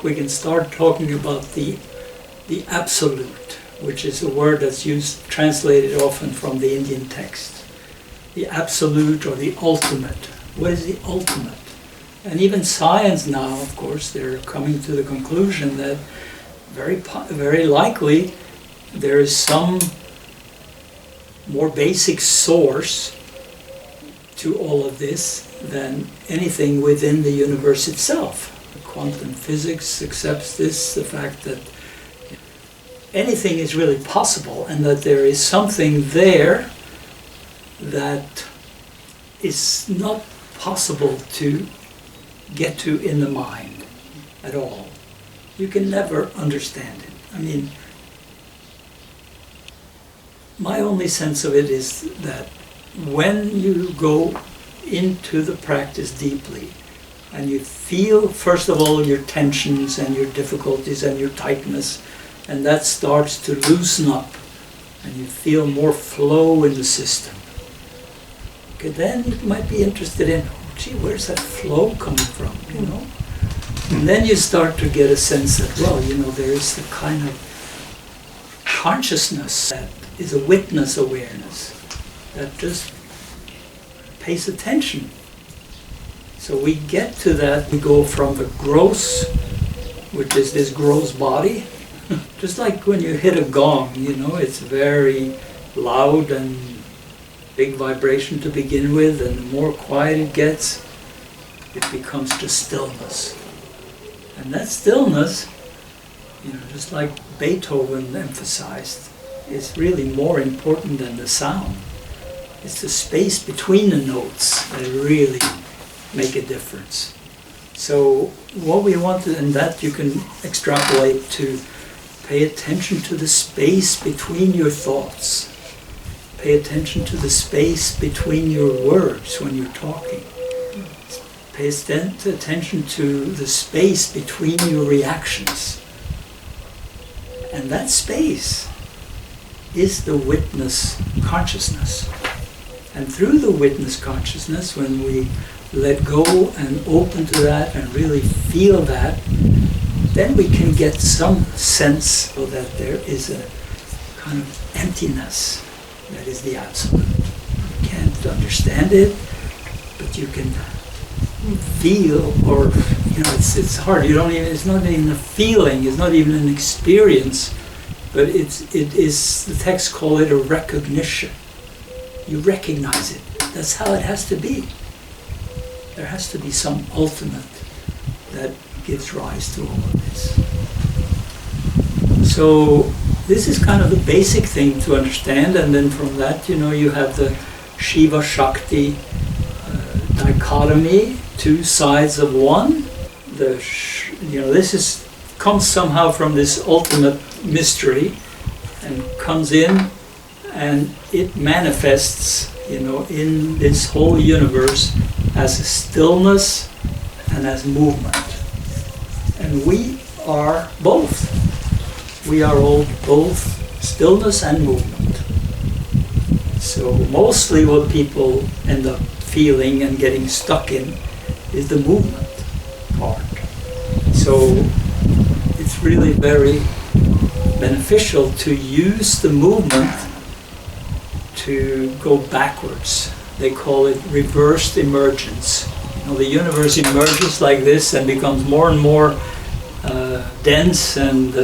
we can start talking about the absolute, which is a word that's used, translated often from the Indian text. The absolute or the ultimate. What is the ultimate? And even science now, of course, they're coming to the conclusion that very likely there is some more basic source to all of this than anything within the universe itself. Quantum physics accepts this, the fact that anything is really possible and that there is something there that is not possible to get to in the mind at all. You can never understand it. I mean, my only sense of it is that when you go into the practice deeply and you feel, first of all, your tensions and your difficulties and your tightness, and that starts to loosen up and you feel more flow in the system. Okay, then you might be interested in, gee, where's that flow coming from, you know? And then you start to get a sense that, well, you know, there is the kind of consciousness that is a witness awareness that just pays attention. So we get to that, we go from the gross, which is this gross body, just like when you hit a gong, you know, it's very loud and big vibration to begin with, and the more quiet it gets, it becomes just stillness. And that stillness, you know, just like Beethoven emphasized, is really more important than the sound. It's the space between the notes that really make a difference. So what we want to, and that you can extrapolate to pay attention to the space between your thoughts. Pay attention to the space between your words when you're talking. Pay attention to the space between your reactions. And that space is the witness consciousness. And through the witness consciousness, when we let go and open to that and really feel that, then we can get some sense so that there is a kind of emptiness that is the absolute. You can't understand it, but you can feel, or you know, it's hard. You don't even. It's not even a feeling. It's not even an experience, but it is. The texts call it a recognition. You recognize it. That's how it has to be. There has to be some ultimate that gives rise to all of this. So this is kind of the basic thing to understand, and then from that, you know, you have the Shiva Shakti dichotomy, two sides of one. You know, this comes somehow from this ultimate mystery, and comes in, and it manifests, you know, in this whole universe as a stillness and as movement. And we are both. We are all both stillness and movement. So mostly what people end up feeling and getting stuck in is the movement part. So it's really very beneficial to use the movement to go backwards. They call it reversed emergence. You know, the universe emerges like this and becomes more and more dense, and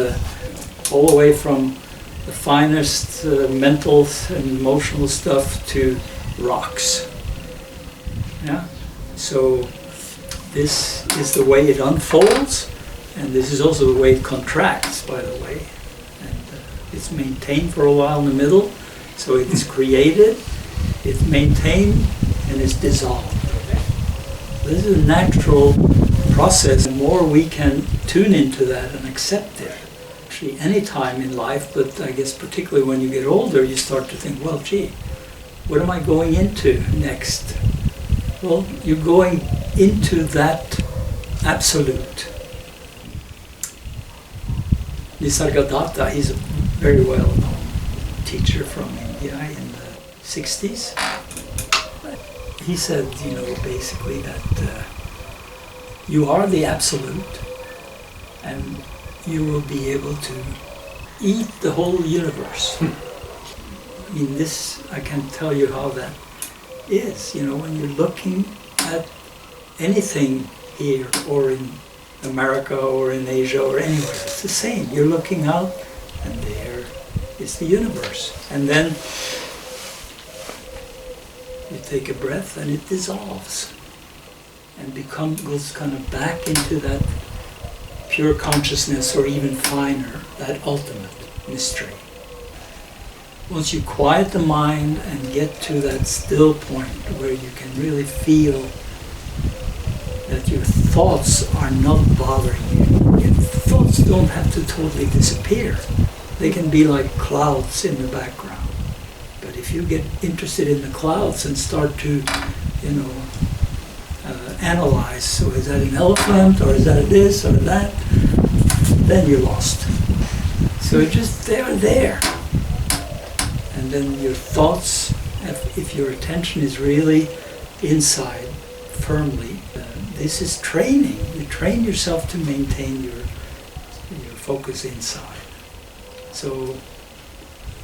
all the way from the finest mental and emotional stuff to rocks. Yeah. So this is the way it unfolds, and this is also the way it contracts, by the way. And it's maintained for a while in the middle, so it's created, it's maintained, and it's dissolved. This is a natural process. The more we can tune into that and accept it, actually any time in life, but I guess particularly when you get older, you start to think, well, gee, what am I going into next? Well, you're going into that absolute. Nisargadatta, he's a very well-known teacher from India in the 60s. He said, you know, basically that you are the absolute, and you will be able to eat the whole universe. I mean, this, I can't tell you how that is, you know, when you're looking at anything here or in America or in Asia or anywhere, it's the same. You're looking out and there is the universe. And then you take a breath and it dissolves and goes kind of back into that pure consciousness, or even finer, that ultimate mystery. Once you quiet the mind and get to that still point where you can really feel that your thoughts are not bothering you. Your thoughts don't have to totally disappear. They can be like clouds in the background. But if you get interested in the clouds and start to, you know, analyze, so is that an elephant, or is that this or that, then you're lost. So just they're there. And then your thoughts, if your attention is really inside, firmly, this is training. You train yourself to maintain your focus inside. So,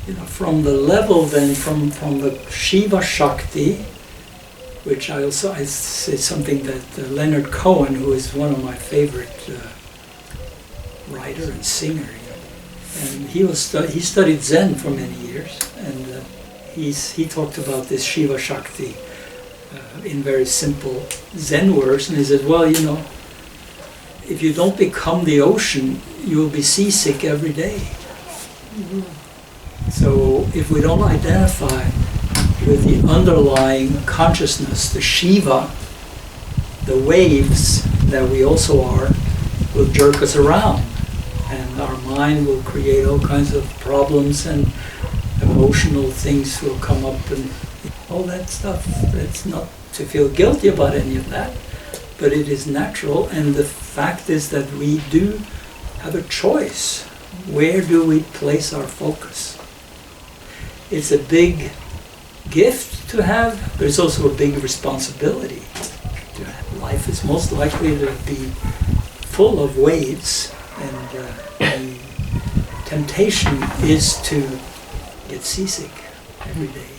you know, from the level then, from the Shiva Shakti, which I say something that Leonard Cohen, who is one of my favorite writer and singer, you know, and he studied Zen for many years, and he talked about this Shiva Shakti in very simple Zen words, and he said, well, you know, if you don't become the ocean, you will be seasick every day. Mm-hmm. So if we don't identify with the underlying consciousness, the Shiva, the waves that we also are, will jerk us around, and our mind will create all kinds of problems, and emotional things will come up and all that stuff. It's not to feel guilty about any of that, but it is natural, and the fact is that we do have a choice. Where do we place our focus? It's a big gift to have, but it's also a big responsibility to have. Life is most likely to be full of waves, and the temptation is to get seasick every day.